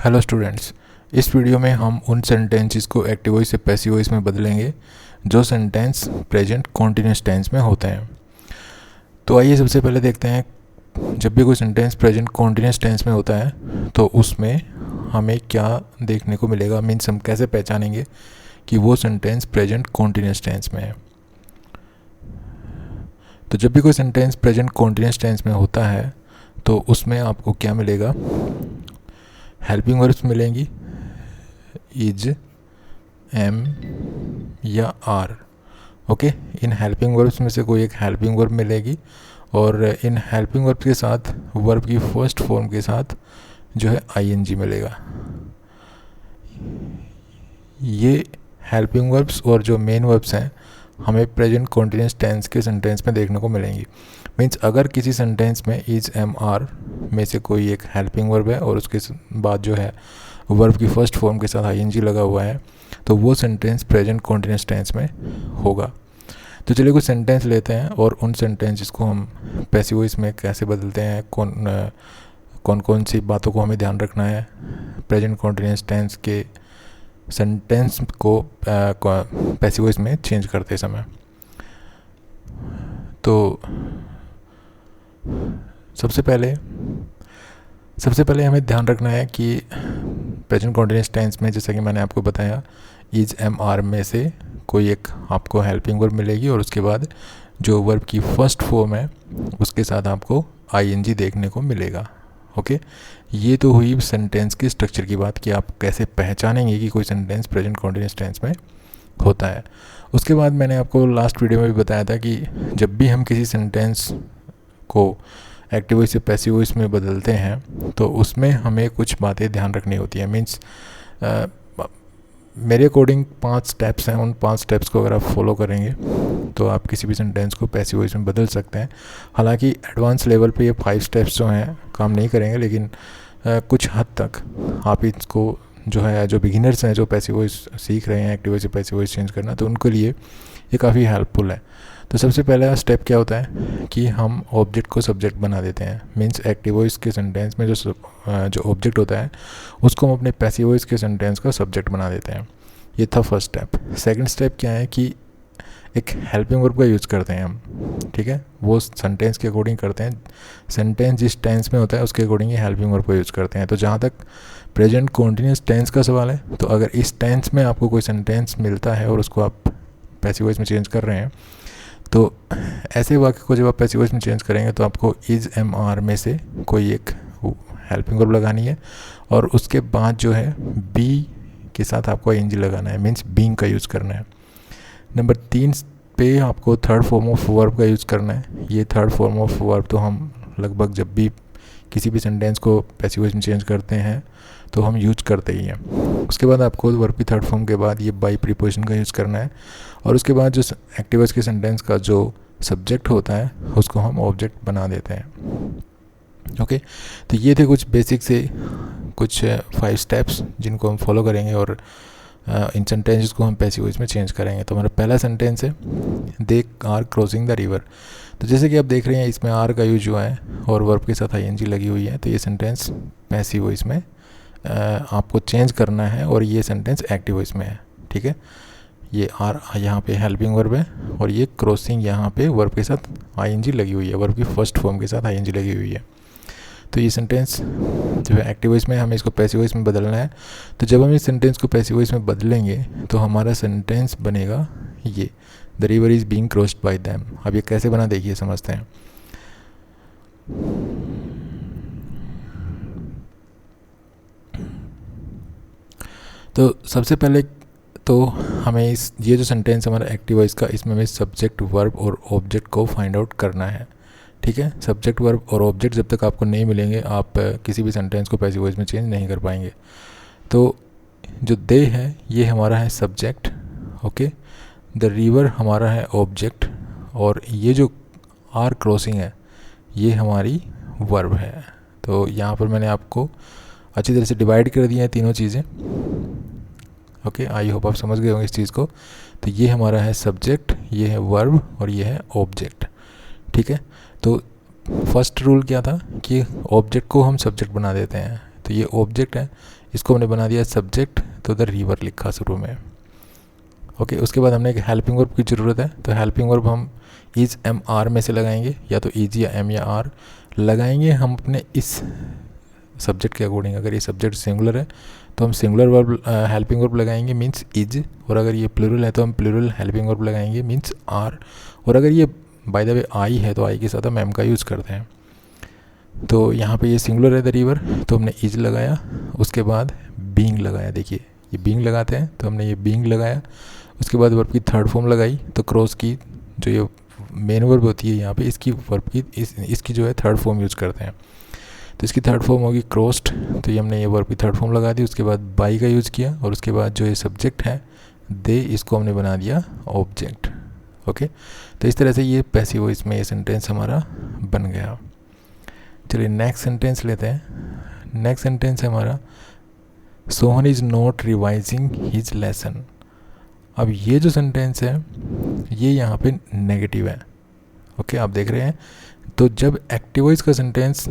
Hello students, इस video में हम उन सेंटेंसेस को एक्टिव वॉइस से पैसिव वॉइस में बदलेंगे जो सेंटेंस प्रेजेंट कॉन्टिन्यूस टेंस में होते हैं। तो आइए सबसे पहले देखते हैं, जब भी कोई सेंटेंस प्रेजेंट कॉन्टिन्यूस टेंस में होता है तो उसमें हमें क्या देखने को मिलेगा, मीन्स हम कैसे पहचानेंगे कि वो सेंटेंस प्रेजेंट कॉन्टिन्यूस टेंस में है। तो जब भी कोई सेंटेंस प्रेजेंट कॉन्टिन्यूस टेंस में होता है तो उसमें आपको क्या मिलेगा, हेल्पिंग वर्ब्स मिलेंगी, इज, एम या आर। ओके, इन हेल्पिंग वर्ब्स में से कोई एक हेल्पिंग वर्ब मिलेगी और इन हेल्पिंग वर्ब के साथ वर्ब की फर्स्ट फॉर्म के साथ जो है आईएनजी मिलेगा। ये हेल्पिंग वर्ब्स और जो मेन वर्ब्स हैं हमें प्रेजेंट कॉन्टिन्यूस टेंस के सेंटेंस में देखने को मिलेंगी। मीन्स अगर किसी सेंटेंस में इज, एम, आर में से कोई एक हेल्पिंग वर्ब है और उसके बाद जो है वर्ब की फर्स्ट फॉर्म के साथ आईएनजी लगा हुआ है तो वो सेंटेंस प्रेजेंट कॉन्टिन्यूस टेंस में होगा। तो चलिए कुछ सेंटेंस लेते हैं और उन सेंटेंसेस को हम पैसिव वॉइस में कैसे बदलते हैं, कौन कौन सी बातों को हमें ध्यान रखना है प्रेजेंट कॉन्टिन्यूस टेंस के सेंटेंस को पैसिव वॉइस में चेंज करते समय। तो सबसे पहले हमें ध्यान रखना है कि प्रेजेंट कॉन्टिन्यूस टेंस में, जैसा कि मैंने आपको बताया, इज, एम, आर में से कोई एक आपको हेल्पिंग वर्ब मिलेगी और उसके बाद जो वर्ब की फर्स्ट फॉर्म है उसके साथ आपको आईएनजी देखने को मिलेगा। ओके, ये तो हुई सेंटेंस के स्ट्रक्चर की बात कि आप कैसे पहचानेंगे कि कोई सेंटेंस प्रेजेंट कॉन्टिन्यूस टेंस में होता है। उसके बाद मैंने आपको लास्ट वीडियो में भी बताया था कि जब भी हम किसी सेंटेंस को एक्टिव वॉइस से पैसिव वॉइस में बदलते हैं तो उसमें हमें कुछ बातें ध्यान रखनी होती हैं। मीन्स मेरे अकॉर्डिंग 5 स्टेप्स हैं, उन 5 स्टेप्स को अगर आप फॉलो करेंगे तो आप किसी भी सेंटेंस को पैसिव वॉइस में बदल सकते हैं। हालांकि एडवांस लेवल पे ये 5 स्टेप्स जो हैं काम नहीं करेंगे, लेकिन कुछ हद तक आप इसको जो बिगिनर्स हैं, जो पैसिव वॉइस सीख रहे हैं एक्टिव वॉइस से पैसिव वॉइस चेंज करना, तो उनके लिए ये काफ़ी हेल्पफुल है। तो सबसे पहला स्टेप क्या होता है कि हम ऑब्जेक्ट को सब्जेक्ट बना देते हैं। मीन्स एक्टिव वॉइस के सेंटेंस में जो ऑब्जेक्ट होता है उसको हम अपने पैसिव वॉइस के सेंटेंस का सब्जेक्ट बना देते हैं। ये था फर्स्ट स्टेप। सेकंड स्टेप क्या है कि एक हेल्पिंग वर्ब का यूज़ करते हैं हम, ठीक है, वो सेंटेंस के अकॉर्डिंग करते हैं। सेंटेंस जिस टेंस में होता है उसके अकॉर्डिंग ही हेल्पिंग वर्ब का यूज़ करते हैं। तो जहाँ तक प्रेजेंट कॉन्टिन्यूस टेंस का सवाल है, तो अगर इस टेंस में आपको कोई सेंटेंस मिलता है और उसको आप पैसिव वॉइस में चेंज कर रहे हैं, तो ऐसे वाक्य को जब आप पैसिव वॉइस में चेंज करेंगे तो आपको इज, एम, आर में से कोई एक हेल्पिंग वर्ब लगानी है और उसके बाद जो है बी के साथ आपको आईएनजी लगाना है, मीन्स बीइंग का यूज़ करना है। नंबर 3 पे आपको थर्ड फॉर्म ऑफ वर्ब का यूज़ करना है। ये थर्ड फॉर्म ऑफ वर्ब तो हम लगभग जब भी किसी भी सेंटेंस को पैसिव वॉइस में चेंज करते हैं तो हम यूज करते ही हैं। उसके बाद आपको वर्ब की थर्ड फॉर्म के बाद ये बाई प्रीपोजिशन का यूज़ करना है और उसके बाद जो एक्टिव वॉइस के सेंटेंस का जो सब्जेक्ट होता है उसको हम ऑब्जेक्ट बना देते हैं। ओके, तो ये थे कुछ बेसिक से कुछ 5 स्टेप्स जिनको हम फॉलो करेंगे और इन सेंटेंसेस को हम पैसिव वॉइस में चेंज करेंगे। तो हमारा पहला सेंटेंस है, they are crossing the river. तो जैसे कि आप देख रहे हैं इसमें आर का यूज हुआ है और वर्ब के साथ आईएनजी लगी हुई है, तो ये सेंटेंस पैसिव वॉइस में आपको चेंज करना है और ये सेंटेंस एक्टिव वॉइस में है। ठीक है, ये आर यहाँ पे हेल्पिंग वर्ब है और ये क्रॉसिंग यहाँ पे वर्ब के साथ आईएनजी लगी हुई है, वर्ब की फर्स्ट फॉर्म के साथ आईएनजी लगी हुई है। तो ये सेंटेंस जो है एक्टिव वॉइस में, हमें इसको पैसिव वॉइस में बदलना है। तो जब हम इस सेंटेंस को पैसिव वॉइस में बदलेंगे तो हमारा सेंटेंस बनेगा ये, the river is being crossed bye them. अब ये कैसे बना, देखिए समझते हैं। तो सबसे पहले तो हमें ये जो सेंटेंस हमारा एक्टिव वॉइस का, इसमें हमें सब्जेक्ट, वर्ब और ऑब्जेक्ट को फाइंड आउट करना है। ठीक है, सब्जेक्ट, वर्ब और ऑब्जेक्ट जब तक आपको नहीं मिलेंगे आप किसी भी सेंटेंस को पैसिव वॉइस में चेंज नहीं कर पाएंगे। तो जो दे है ये हमारा है सब्जेक्ट, ओके, द रिवर हमारा है ऑब्जेक्ट और ये जो आर क्रॉसिंग है ये हमारी वर्ब है। तो यहाँ पर मैंने आपको अच्छी तरह से डिवाइड कर दिया है तीनों चीज़ें। ओके, आई होप आप समझ गए होंगे इस चीज़ को। तो ये हमारा है सब्जेक्ट, ये है वर्ब और ये है ऑब्जेक्ट। ठीक है, तो फर्स्ट रूल क्या था कि ऑब्जेक्ट को हम सब्जेक्ट बना देते हैं। तो ये ऑब्जेक्ट है, इसको हमने बना दिया सब्जेक्ट, तो द रिवर लिखा शुरू में। ओके, उसके बाद हमने एक हेल्पिंग वर्ब की ज़रूरत है, तो हेल्पिंग वर्ब हम इज एम आर में से लगाएंगे, या तो इज या एम या आर लगाएंगे हम अपने इस सब्जेक्ट के अकॉर्डिंग। अगर ये सब्जेक्ट सिंगुलर है तो हम सिंगुलर वर्ब हेल्पिंग वर्ब लगाएंगे मीन्स इज, और अगर ये प्लूरल है तो हम प्लूरल हेल्पिंग वर्ब लगाएंगे मीन्स आर, और अगर ये बाय द वे आई है तो आई के साथ हम एम का यूज़ करते हैं। तो यहाँ पे ये सिंगुलर है द रिवर, तो हमने इज लगाया, उसके बाद बीइंग लगाया। देखिए ये बीइंग लगाते हैं, तो हमने ये बीइंग लगाया, उसके बाद वर्ब की थर्ड फॉर्म लगाई, तो क्रॉस की जो ये मेन वर्ब होती है यहाँ पे, इसकी वर्ब की इसकी जो है थर्ड फॉर्म यूज़ करते हैं, तो इसकी थर्ड फॉर्म होगी क्रॉस्ड, तो ये हमने ये वर्ब की थर्ड फॉर्म लगा दी। उसके बाद बाई का यूज़ किया, और उसके बाद जो ये सब्जेक्ट है दे, इसको हमने बना दिया ऑब्जेक्ट। ओके, तो इस तरह से ये पैसिव वॉइस में ये सेंटेंस हमारा बन गया। चलिए नेक्स्ट सेंटेंस लेते हैं। नेक्स्ट सेंटेंस है हमारा Sohan is not revising his lesson. अब ये जो सेंटेंस है ये यहाँ पे नेगेटिव है। ओके, आप देख रहे हैं, तो जब एक्टिव वॉइस का सेंटेंस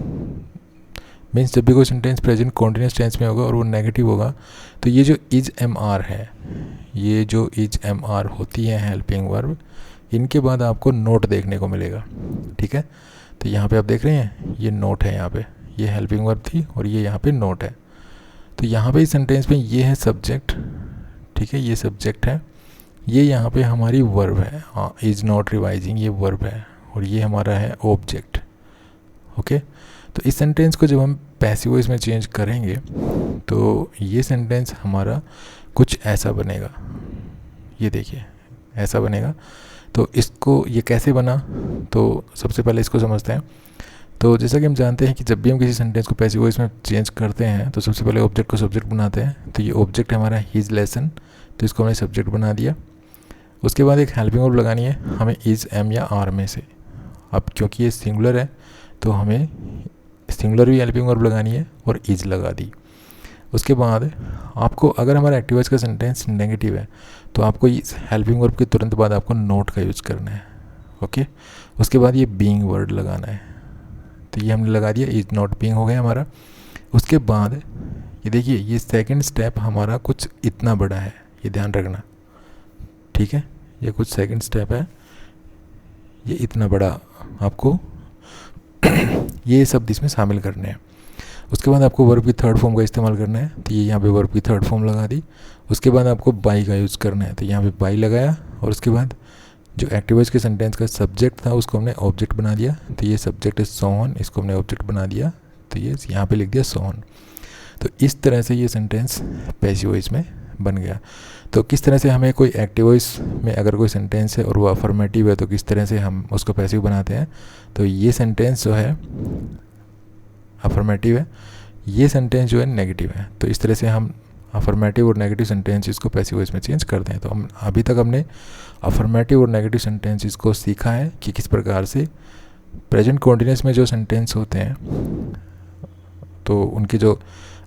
मीन्स जब भी कोई सेंटेंस प्रेजेंट कॉन्टिन्यूस टेंस में होगा और वो नेगेटिव होगा, तो ये जो इज एम आर है, ये जो इज एम आर होती है हेल्पिंग वर्ब, इनके बाद आपको नोट देखने को मिलेगा। ठीक है, तो यहाँ पे आप देख रहे हैं ये नोट है, यहाँ पे ये हेल्पिंग वर्ब थी और ये यहाँ पे नोट है। तो यहाँ पे इस सेंटेंस में ये है सब्जेक्ट, ठीक है, ये सब्जेक्ट है, ये यहाँ पे हमारी वर्ब है, हाँ इज़ नॉट रिवाइजिंग ये वर्ब है, और ये हमारा है ऑब्जेक्ट। ओके, तो इस सेंटेंस को जब हम पैसिव वॉइस में चेंज करेंगे तो ये सेंटेंस हमारा कुछ ऐसा बनेगा, ये देखिए ऐसा बनेगा। तो इसको ये कैसे बना, तो सबसे पहले इसको समझते हैं। तो जैसा कि हम जानते हैं कि जब भी हम किसी सेंटेंस को पैसिव वॉइस में चेंज करते हैं तो सबसे पहले ऑब्जेक्ट को सब्जेक्ट बनाते हैं। तो ये ऑब्जेक्ट हमारा हिज लेसन, तो इसको हमने सब्जेक्ट बना दिया। उसके बाद एक हेल्पिंग वर्ब लगानी है हमें इज एम या आर में से। अब क्योंकि ये सिंगुलर है तो हमें सिंगुलर भी हेल्पिंग वर्ब लगानी है और इज लगा दी। उसके बाद आपको अगर हमारा एक्टिव वॉइस का सेंटेंस नेगेटिव है तो आपको इस हेल्पिंग वर्ब के तुरंत बाद आपको नोट का यूज़ करना है। ओके, उसके बाद ये बीइंग वर्ड लगाना है, तो ये हमने लगा दिया, इज नॉट बीइंग हो गया हमारा। उसके बाद ये देखिए ये सेकंड स्टेप हमारा कुछ इतना बड़ा है, ये ध्यान रखना। ठीक है, ये कुछ सेकंड स्टेप है, ये इतना बड़ा आपको ये शब्द इसमें शामिल करने हैं। उसके बाद आपको वर्ब की थर्ड फॉर्म का इस्तेमाल करना है, तो ये यहाँ पे वर्ब की थर्ड फॉर्म लगा दी। उसके बाद आपको बाई का यूज़ करना है, तो यहाँ पे बाई लगाया, और उसके बाद जो एक्टिव वॉइस के सेंटेंस का सब्जेक्ट था उसको हमने ऑब्जेक्ट बना दिया, तो ये सब्जेक्ट है सोहन, इसको हमने ऑब्जेक्ट बना दिया, तो ये यहाँ पे लिख दिया सोहन। तो इस तरह से ये सेंटेंस पैसिव वॉइस में बन गया। तो किस तरह से हमें कोई एक्टिव वॉइस में अगर कोई सेंटेंस है और वो अफर्मेटिव है तो किस तरह से हम उसको पैसिव बनाते हैं, तो ये सेंटेंस जो है अफर्मेटिव है, ये सेंटेंस जो है नेगेटिव है, तो इस तरह से हम अफर्मेटिव और नेगेटिव सेंटेंसेस को पैसिव वॉइस में चेंज करते हैं। तो हम अभी तक हमने अफर्मेटिव और नेगेटिव सेंटेंसेस को सीखा है कि किस प्रकार से प्रेजेंट कॉन्टिन्यूस में जो सेंटेंस होते हैं तो उनके जो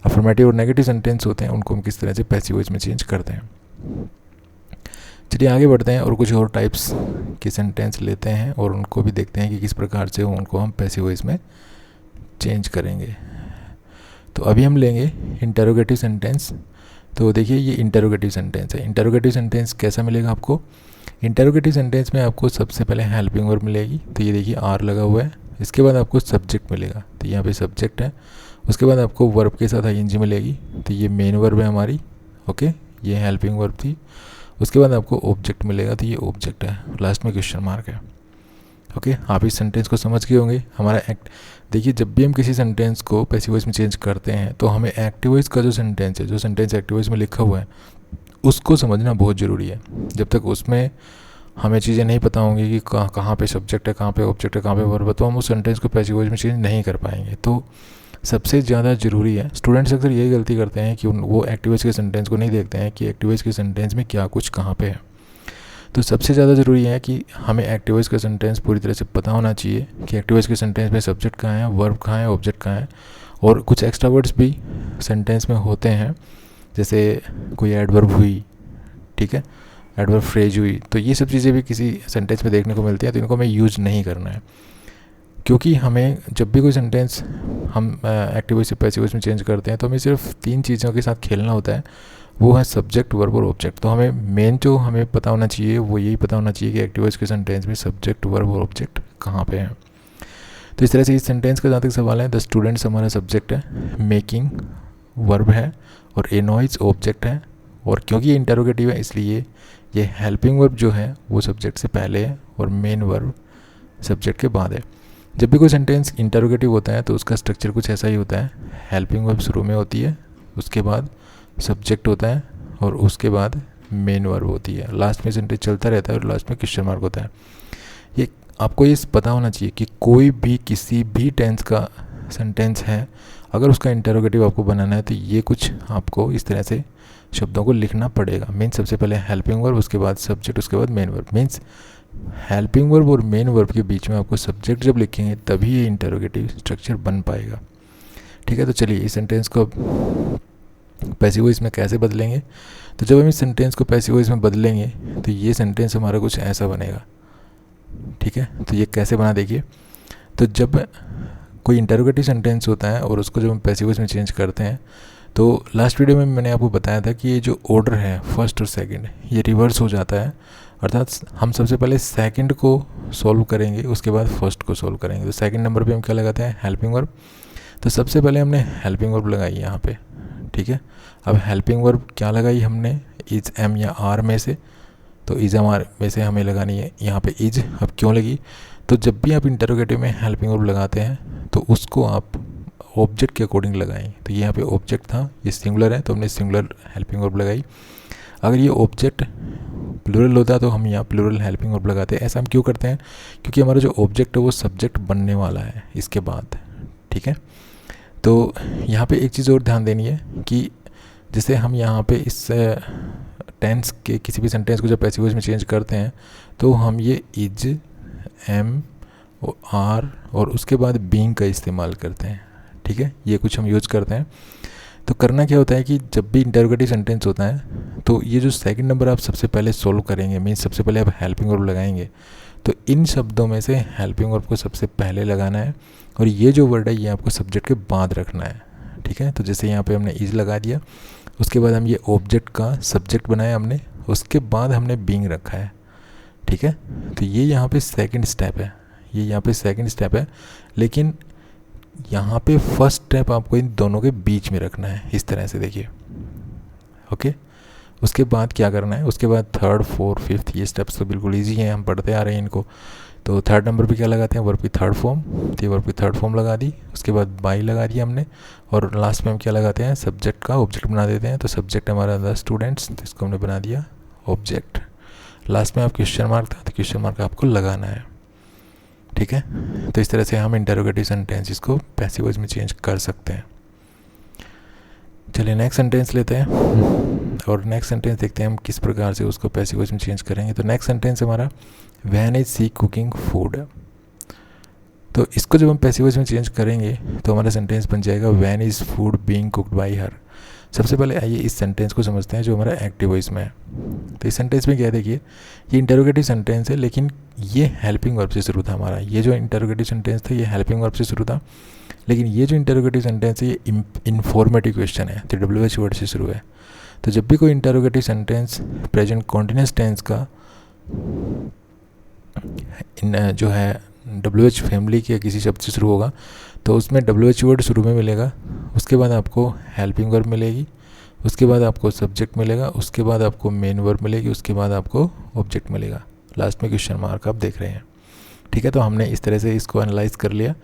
अफर्मेटिव और नेगेटिव सेंटेंस होते हैं उनको हम किस तरह से पैसिव वॉइस में चेंज करते हैं। चलिए आगे बढ़ते हैं और कुछ और टाइप्स के सेंटेंस लेते हैं और उनको भी देखते हैं कि किस प्रकार से उनको हम पैसिव वॉइस में चेंज करेंगे। तो अभी हम लेंगे इंटरोगेटिव सेंटेंस। तो देखिए ये इंटरोगेटिव सेंटेंस है। इंटरोगेटिव सेंटेंस कैसा मिलेगा आपको, इंटरोगेटिव सेंटेंस में आपको सबसे पहले हेल्पिंग वर्ब मिलेगी, तो ये देखिए आर लगा हुआ है। इसके बाद आपको सब्जेक्ट मिलेगा, तो यहाँ पे सब्जेक्ट है। उसके बाद आपको वर्ब के साथ आईएनजी मिलेगी, तो ये मेन वर्ब है हमारी। ओके, ये हेल्पिंग वर्ब थी। उसके बाद आपको ऑब्जेक्ट मिलेगा, तो ये ऑब्जेक्ट है, लास्ट में क्वेश्चन मार्क है। ओके, आप इस सेंटेंस को समझ गए होंगे। हमारा एक्ट देखिए जब भी हम किसी सेंटेंस को पैसिव वॉइस में चेंज करते हैं तो हमें एक्टिव वॉइस का जो सेंटेंस है, जो सेंटेंस एक्टिव वॉइस में लिखा हुआ है उसको समझना बहुत ज़रूरी है। जब तक उसमें हमें चीज़ें नहीं पता होंगी कि कहाँ पे सब्जेक्ट है, कहाँ पे ऑब्जेक्ट है, कहाँ पे वर्ब है, तो हम उस सेंटेंस को पैसिव वॉइस में चेंज नहीं कर पाएंगे। तो सबसे ज़्यादा ज़रूरी है, स्टूडेंट्स अक्सर यही गलती करते हैं कि वो एक्टिव वॉइस के सेंटेंस को नहीं देखते हैं कि एक्टिव वॉइस के सेंटेंस में क्या कुछ कहाँ पे है। तो सबसे ज़्यादा ज़रूरी है कि हमें एक्टिव वॉइस का सेंटेंस पूरी तरह से पता होना चाहिए कि एक्टिव वॉइस के सेंटेंस में सब्जेक्ट कहाँ है, वर्ब कहाँ है, ऑब्जेक्ट कहाँ है। और कुछ एक्स्ट्रा वर्ड्स भी सेंटेंस में होते हैं, जैसे कोई एडवर्ब हुई, ठीक है, एडवर्ब फ्रेज हुई, तो ये सब चीज़ें भी किसी सेंटेंस में देखने को मिलती हैं, तो इनको हमें यूज नहीं करना है। क्योंकि हमें जब भी कोई सेंटेंस हम एक्टिव वॉइस से पैसिव वॉइस में चेंज करते हैं तो हमें सिर्फ 3 चीज़ों के साथ खेलना होता है, वो है सब्जेक्ट, वर्ब और ऑब्जेक्ट। तो हमें मेन जो हमें पता होना चाहिए वो यही पता होना चाहिए कि एक्टिव वॉइस के सेंटेंस में सब्जेक्ट, वर्ब और ऑब्जेक्ट कहाँ पे हैं। तो इस तरह से इस सेंटेंस का जहाँ तक सवाल है, द स्टूडेंट्स हमारा सब्जेक्ट है, मेकिंग वर्ब है और एनॉइज ऑब्जेक्ट है। और क्योंकि ये इंटरोगेटिव है इसलिए ये हेल्पिंग वर्ब जो है वो सब्जेक्ट से पहले है और मेन वर्ब सब्जेक्ट के बाद है। जब भी कोई सेंटेंस इंटरोगेटिव होता है तो उसका स्ट्रक्चर कुछ ऐसा ही होता है, हेल्पिंग वर्ब शुरू में होती है, उसके बाद सब्जेक्ट होता है और उसके बाद मेन वर्ब होती है, लास्ट में सेंटेंस चलता रहता है और लास्ट में क्वेश्चन मार्क होता है। ये आपको ये पता होना चाहिए कि कोई भी किसी भी टेंस का सेंटेंस है, अगर उसका इंटरोगेटिव आपको बनाना है तो ये कुछ आपको इस तरह से शब्दों को लिखना पड़ेगा। मीन्स सबसे पहले हेल्पिंग वर्ब, उसके बाद सब्जेक्ट, उसके बाद main verb. Means helping verb और मेन वर्ब के बीच में आपको सब्जेक्ट जब लिखेंगे तभी ये इंटरोगेटिव स्ट्रक्चर बन पाएगा। ठीक है, तो चलिए इस सेंटेंस को पैसिव वॉइस में कैसे बदलेंगे। तो जब हम इस सेंटेंस को पैसिव वॉइस में बदलेंगे तो ये सेंटेंस हमारा कुछ ऐसा बनेगा। ठीक है, तो ये कैसे बना देखिए। तो जब कोई इंटरोगेटिव सेंटेंस होता है और उसको जब हम पैसिव वॉइस में चेंज करते हैं तो लास्ट वीडियो में मैंने आपको बताया था कि ये जो ऑर्डर है फर्स्ट और सेकंड ये रिवर्स हो जाता है, अर्थात हम सबसे पहले सेकंड को सॉल्व करेंगे उसके बाद फर्स्ट को सॉल्व करेंगे। तो सेकंड नंबर पे हम क्या लगाते हैं, हेल्पिंग वर्ब। तो सबसे पहले हमने हेल्पिंग वर्ब लगाई यहाँ पे। ठीक है, अब हेल्पिंग वर्ब क्या लगाई हमने, इज, एम या आर में से। तो इज एम आर में से हमें लगानी है यहाँ पे इज। अब क्यों लगी, तो जब भी आप इंटरोगेटिव में हेल्पिंग वर्ब लगाते हैं तो उसको आप ऑब्जेक्ट के अकॉर्डिंग लगाएं। तो यहाँ पे ऑब्जेक्ट था, ये सिंगुलर है तो हमने सिंगुलर हेल्पिंग वर्ब लगाई। अगर ये ऑब्जेक्ट प्लूरल होता तो हम यहाँ प्लूरल हेल्पिंग वर्ब लगाते हैं। ऐसा हम क्यों करते हैं, क्योंकि हमारा जो ऑब्जेक्ट है वो सब्जेक्ट बनने वाला है इसके बाद। ठीक है, तो यहाँ पे एक चीज़ और ध्यान देनी है कि जैसे हम यहाँ पे इस टेंस के किसी भी सेंटेंस को जब पैसिव वॉइस में चेंज करते हैं तो हम ये इज, एम, आर और उसके बाद बीइंग का इस्तेमाल करते हैं। ठीक है, ये कुछ हम यूज करते हैं। तो करना क्या होता है कि जब भी इंटरोगेटिव सेंटेंस होता है तो ये जो सेकंड नंबर आप सबसे पहले सोल्व करेंगे, मीन्स सबसे पहले आप हेल्पिंग वर्ब लगाएंगे, तो इन शब्दों में से हेल्पिंग वर्ब को सबसे पहले लगाना है और ये जो वर्ड है ये आपको सब्जेक्ट के बाद रखना है। ठीक है, तो जैसे यहाँ पे हमने इज लगा दिया, उसके बाद हम ये ऑब्जेक्ट का सब्जेक्ट बनाया हमने, उसके बाद हमने बीइंग रखा है। ठीक है, तो ये यहाँ पे सेकंड स्टेप है, ये यहाँ पे सेकंड स्टेप है, लेकिन यहाँ पे फर्स्ट स्टेप आपको इन दोनों के बीच में रखना है, इस तरह से देखिए। ओके, उसके बाद क्या करना है, उसके बाद थर्ड, फोर्थ, फिफ्थ, ये स्टेप्स तो बिल्कुल इजी हैं, हम पढ़ते आ रहे हैं इनको। तो थर्ड नंबर पे क्या लगाते हैं, वर्ब की थर्ड फॉर्म। तो ये वर्ब की थर्ड फॉर्म लगा दी, उसके बाद बाई लगा दिया हमने और लास्ट में हम क्या लगाते हैं, सब्जेक्ट का ऑब्जेक्ट बना देते हैं। तो सब्जेक्ट हमारा द स्टूडेंट्स, तो इसको हमने बना दिया ऑब्जेक्ट। लास्ट में आप क्वेश्चन मार्क था तो क्वेश्चन मार्क आपको लगाना है। ठीक है, तो इस तरह से हम इंटरोगेटिव सेंटेंसेस को पैसिव वॉइस में चेंज कर सकते हैं। चलिए नेक्स्ट सेंटेंस लेते हैं और नेक्स्ट सेंटेंस देखते हैं हम किस प्रकार से उसको पैसिव वॉइस में चेंज करेंगे। तो नेक्स्ट सेंटेंस हमारा when is she cooking food. तो इसको जब हम पैसिव वॉइस में चेंज करेंगे तो हमारा सेंटेंस बन जाएगा when is food being cooked bye हर। सबसे पहले आइए इस सेंटेंस को समझते हैं जो हमारा एक्टिव वॉइस में है। तो इस सेंटेंस में क्या देखिए, ये इंटरोगेटिव सेंटेंस है लेकिन ये हेल्पिंग वर्ब से शुरू था हमारा। ये जो इंटरोगेटिव सेंटेंस था ये हेल्पिंग वर्ब से शुरू था, लेकिन ये जो इंटरोगेटिव सेंटेंस है ये इन्फॉर्मेटिव क्वेश्चन है, तो WH वर्ड से शुरू है। तो जब भी कोई interrogative sentence present continuous tense का जो है WH फैमिली के किसी शब्द से शुरू होगा तो उसमें WH वर्ड शुरू में मिलेगा, उसके बाद आपको हेल्पिंग वर्ब मिलेगी, उसके बाद आपको सब्जेक्ट मिलेगा, उसके बाद आपको मेन वर्ब मिलेगी, उसके बाद आपको ऑब्जेक्ट मिलेगा, लास्ट में क्वेश्चन मार्क आप देख रहे हैं। ठीक है, तो हमने इस तरह से इसको एनालाइज कर लिया।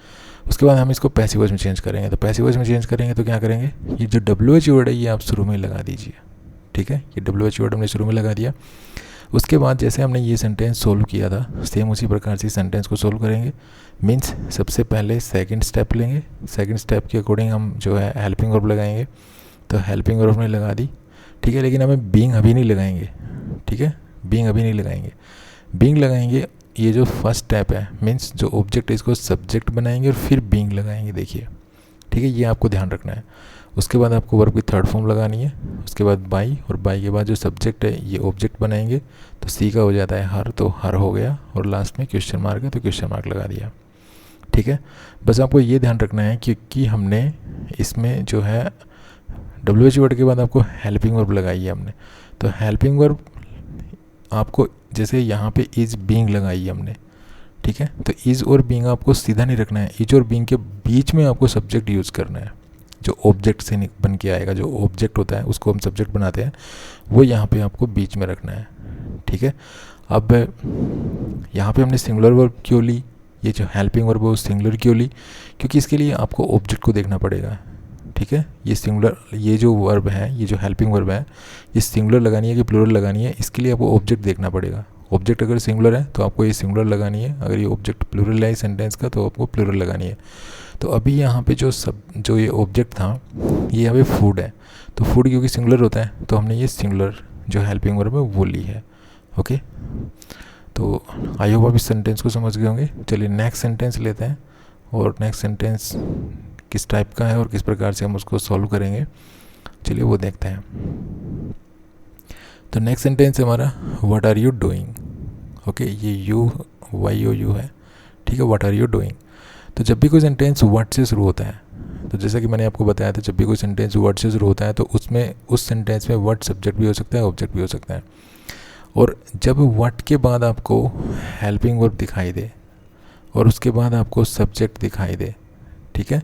उसके बाद हम इसको पैसिव वॉइस में चेंज करेंगे। तो पैसिव वॉइस में चेंज करेंगे तो क्या करेंगे, ये जो WH वर्ड है ये आप शुरू में लगा दीजिए। ठीक है, ये WH वर्ड हमने शुरू में लगा दिया। उसके बाद जैसे हमने ये सेंटेंस सोल्व किया था सेम उसी प्रकार से सेंटेंस को सोल्व करेंगे। मीन्स सबसे पहले सेकंड स्टेप लेंगे, सेकंड स्टेप के अकॉर्डिंग हम जो है हेल्पिंग वर्ब लगाएंगे। तो हेल्पिंग वर्ब हमने लगा दी। ठीक है, लेकिन हमें बीइंग अभी नहीं लगाएंगे। ठीक है, बीइंग अभी नहीं लगाएंगे, बीइंग लगाएंगे ये जो फर्स्ट स्टेप है, मीन्स जो ऑब्जेक्ट है इसको सब्जेक्ट बनाएंगे और फिर बीइंग लगाएंगे। देखिए, ठीक है, ये आपको ध्यान रखना है। उसके बाद आपको वर्ब की थर्ड फॉर्म लगानी है, उसके बाद बाई, और बाई के बाद जो सब्जेक्ट है ये ऑब्जेक्ट बनाएंगे। तो सी का हो जाता है हर, तो हर हो गया, और लास्ट में क्वेश्चन मार्क है तो क्वेश्चन मार्क लगा दिया। ठीक है। बस आपको ये ध्यान रखना है क्योंकि हमने इसमें जो है WH वर्ड के बाद आपको हेल्पिंग वर्ब लगाई है हमने, तो हेल्पिंग वर्ब आपको जैसे यहाँ पे इज़ बीइंग लगाई है हमने, ठीक है। तो इज़ और बीइंग आपको सीधा नहीं रखना है, इज और बीइंग के बीच में आपको सब्जेक्ट यूज़ करना है, जो ऑब्जेक्ट से बन के आएगा, जो ऑब्जेक्ट होता है उसको हम सब्जेक्ट बनाते हैं, वो यहाँ पे आपको बीच में रखना है, ठीक है। अब यहाँ पे हमने सिंगुलर वर्ब क्यों ली, ये जो हेल्पिंग वर्ब है वो सिंगुलर क्यों ली, क्योंकि इसके लिए आपको ऑब्जेक्ट को देखना पड़ेगा, ठीक है। ये सिंगुलर, ये जो वर्ब है, ये जो हेल्पिंग वर्ब है, ये सिंगुलर लगानी है कि प्लूरल लगानी है, इसके लिए आपको ऑब्जेक्ट देखना पड़ेगा। ऑब्जेक्ट अगर सिंगुलर है तो आपको ये सिंगुलर लगानी है, अगर ये ऑब्जेक्ट प्लूरल है सेंटेंस का तो आपको प्लूरल लगानी है। तो अभी यहाँ पे जो ये ऑब्जेक्ट था ये यहाँ पे फूड है, तो फूड क्योंकि सिंगुलर होता है तो हमने ये सिंगुलर जो हेल्पिंग वर्ब है वो ली है, ओके। तो आई होप आप इस सेंटेंस को समझ गए होंगे। चलिए नेक्स्ट सेंटेंस लेते हैं, और नेक्स्ट सेंटेंस किस टाइप का है और किस प्रकार से हम उसको सॉल्व करेंगे, चलिए वो देखते हैं। तो नेक्स्ट सेंटेंस है हमारा what are you doing, okay. ये YOU है, ठीक है। व्हाट आर यू डूइंग, तो जब भी कोई सेंटेंस व्हाट से शुरू होता है, तो जैसा कि मैंने आपको बताया था, जब भी कोई सेंटेंस व्हाट से शुरू होता है तो उसमें उस सेंटेंस में व्हाट सब्जेक्ट भी हो सकता है, ऑब्जेक्ट भी हो सकता है। और जब व्हाट के बाद आपको हेल्पिंग वर्ब दिखाई दे और उसके बाद आपको सब्जेक्ट दिखाई दे, ठीक है,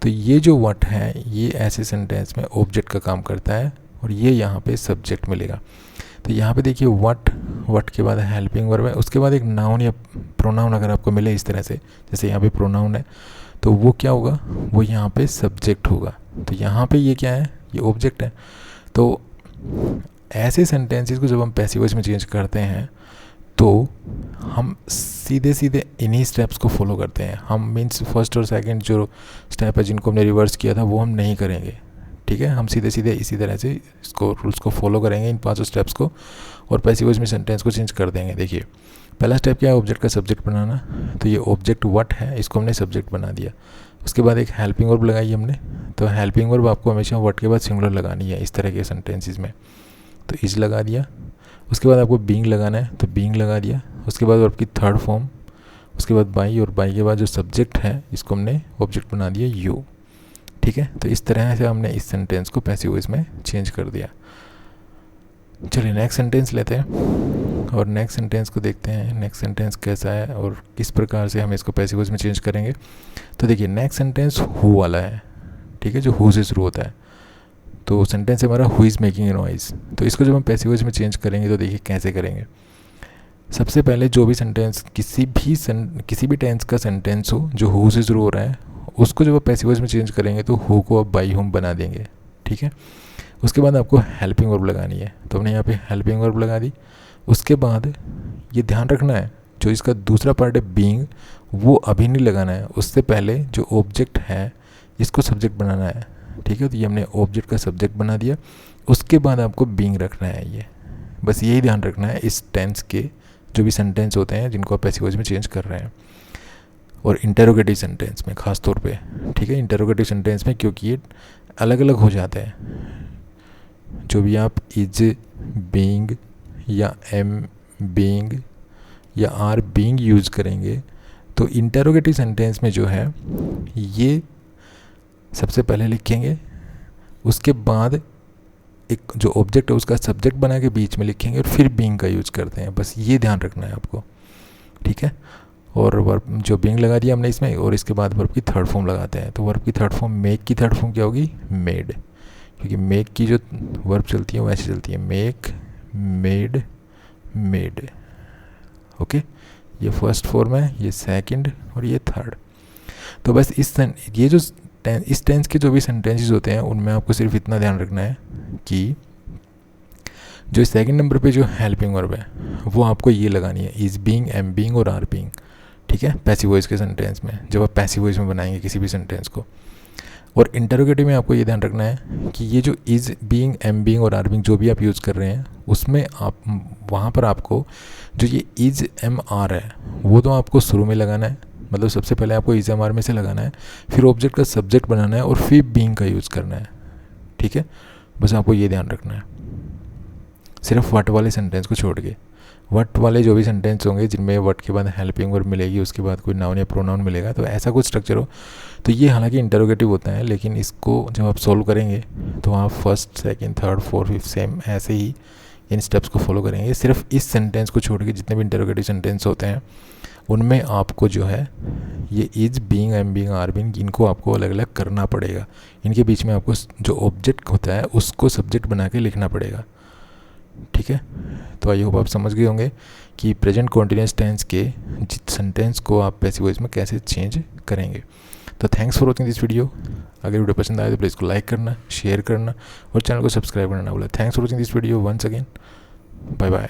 तो ये जो व्हाट है ये ऐसे सेंटेंस में ऑब्जेक्ट का काम करता है और ये यहाँ पे सब्जेक्ट मिलेगा। तो यहाँ पे देखिए व्हाट के बाद हेल्पिंग वर्ब है, उसके बाद एक नाउन या प्रोनाउन अगर आपको मिले इस तरह से, जैसे यहाँ पे प्रोनाउन है, तो वो क्या होगा, वो यहाँ पे सब्जेक्ट होगा। तो यहाँ पे ये क्या है, ये ऑब्जेक्ट है। तो ऐसे सेंटेंसेस को जब हम पैसिव वॉइस में चेंज करते हैं तो हम सीधे सीधे इन्हीं स्टेप्स को फॉलो करते हैं। हम मीन्स फर्स्ट और सेकंड जो स्टेप है जिनको हमने रिवर्स किया था वो हम नहीं करेंगे, ठीक है। हम सीधे सीधे इसी तरह से इसको रूल्स को फॉलो करेंगे, इन 5 स्टेप्स को, और पैसिव वॉइस में सेंटेंस को चेंज कर देंगे। देखिए पहला स्टेप क्या है, ऑब्जेक्ट का सब्जेक्ट बनाना। तो ये ऑब्जेक्ट व्हाट है, इसको हमने सब्जेक्ट बना दिया। उसके बाद एक हेल्पिंग वर्ब लगाई हमने, तो हेल्पिंग वर्ब आपको हमेशा व्हाट के बाद सिंगुलर लगानी है इस तरह के सेंटेंसेस में, तो इज लगा दिया। उसके बाद आपको बीइंग लगाना है तो बीइंग लगा दिया। उसके बाद वर्ब की थर्ड फॉर्म, उसके बाद बाई, और बाई के बाद जो सब्जेक्ट है इसको हमने ऑब्जेक्ट बना दिया यू, ठीक है। तो इस तरह से हमने इस सेंटेंस को पैसिव वॉइस में चेंज कर दिया। चलिए नेक्स्ट सेंटेंस लेते हैं और नेक्स्ट सेंटेंस को देखते हैं, नेक्स्ट सेंटेंस कैसा है और किस प्रकार से हम इसको पैसिव वॉइस में चेंज करेंगे। तो देखिए नेक्स्ट सेंटेंस हु वाला है, ठीक है, जो हु से शुरू होता है। तो सेंटेंस हमारा who is making a noise. तो इसको जब हम पैसिव वॉइस में चेंज करेंगे तो देखिए कैसे करेंगे। सबसे पहले जो भी सेंटेंस किसी भी टेंस का सेंटेंस हो जो हु से शुरू हो रहा है, उसको जब आप पैसिव वॉइस में चेंज करेंगे तो हु को आप बाई हुम बना देंगे, ठीक है। उसके बाद आपको हेल्पिंग वर्ब लगानी है, तो हमने यहाँ पे हेल्पिंग वर्ब लगा दी। उसके बाद ये ध्यान रखना है जो इसका दूसरा पार्ट है बीइंग, वो अभी नहीं लगाना है, उससे पहले जो ऑब्जेक्ट है इसको सब्जेक्ट बनाना है, ठीक है। तो ये हमने ऑब्जेक्ट का सब्जेक्ट बना दिया। उसके बाद आपको बीइंग रखना है, ये बस यही ध्यान रखना है इस टेंस के जो भी सेंटेंस होते हैं जिनको आप पैसिव वॉइस में चेंज कर रहे हैं, और इंटरोगेटिव सेंटेंस में ख़ास तौर पे, ठीक है। इंटरोगेटिव सेंटेंस में क्योंकि ये अलग अलग हो जाते हैं, जो भी आप इज बीइंग या एम बीइंग या आर बीइंग यूज़ करेंगे, तो इंटरोगेटिव सेंटेंस में जो है ये सबसे पहले लिखेंगे, उसके बाद एक जो ऑब्जेक्ट है उसका सब्जेक्ट बना के बीच में लिखेंगे और फिर बीइंग का यूज़ करते हैं। बस ये ध्यान रखना है आपको, ठीक है। और वर्ब जो बीइंग लगा दिया हमने इसमें, और इसके बाद वर्ब की थर्ड फॉर्म लगाते हैं। तो वर्ब की थर्ड फॉर्म, मेक की थर्ड फॉर्म क्या होगी, मेड, क्योंकि मेक की जो वर्ब चलती है वो ऐसे चलती है, मेक, मेड, मेड, ओके। ये फर्स्ट फॉर्म है, ये सेकंड और ये थर्ड। तो बस ये जो इस टेंस के जो भी सेंटेंसेस होते हैं उनमें आपको सिर्फ इतना ध्यान रखना है कि जो सेकंड नंबर पे जो हेल्पिंग वर्ब है वो आपको ये लगानी है, इज बीइंग, एम बीइंग और आर बीइंग, ठीक है, पैसिव वॉइस के सेंटेंस में, जब आप पैसिव वॉइस में बनाएंगे किसी भी सेंटेंस को। और इंटरोगेटिव में आपको ये ध्यान रखना है कि ये जो इज बीइंग, एम बीइंग और आर बीइंग जो भी आप यूज़ कर रहे हैं उसमें आप वहाँ पर आपको जो ये इज एम आर है वो तो आपको शुरू में लगाना है, मतलब सबसे पहले आपको इज एम आर में से लगाना है, फिर ऑब्जेक्ट का सब्जेक्ट बनाना है और फिर बीइंग का यूज़ करना है, ठीक है। बस आपको ये ध्यान रखना है सिर्फ व्हाट वाले सेंटेंस को छोड़ के। वट वाले जो भी सेंटेंस होंगे जिनमें वट के बाद हेल्पिंग वर्ब मिलेगी, उसके बाद कोई नाउन या प्रोनाउन मिलेगा, तो ऐसा कुछ स्ट्रक्चर हो। तो ये हालांकि इंटरोगेटिव होता है, लेकिन इसको जब आप सोल्व करेंगे तो आप first, second, third, fourth, fifth sem ऐसे ही इन स्टेप्स को फॉलो करेंगे। सिर्फ इस सेंटेंस को छोड़ के जितने भी इंटरोगेटिव सेंटेंस होते हैं उनमें आपको जो है ये is, being, am being, are being, इनको आपको अलग अलग करना पड़ेगा। इनके बीच में आपको जो ऑब्जेक्ट होता है उसको सब्जेक्ट बना के लिखना पड़ेगा। ठीक है, तो आई होप आप समझ गए होंगे कि प्रेजेंट कॉन्टिन्यूस टेंस के सेंटेंस को आप पैसिव वॉइस में कैसे चेंज करेंगे। तो thanks for watching this video. अगर वीडियो पसंद आए तो प्लीज़ को लाइक करना, शेयर करना और चैनल को सब्सक्राइब करना ना भूलें। Thanks for watching this video once अगेन। Bye bye.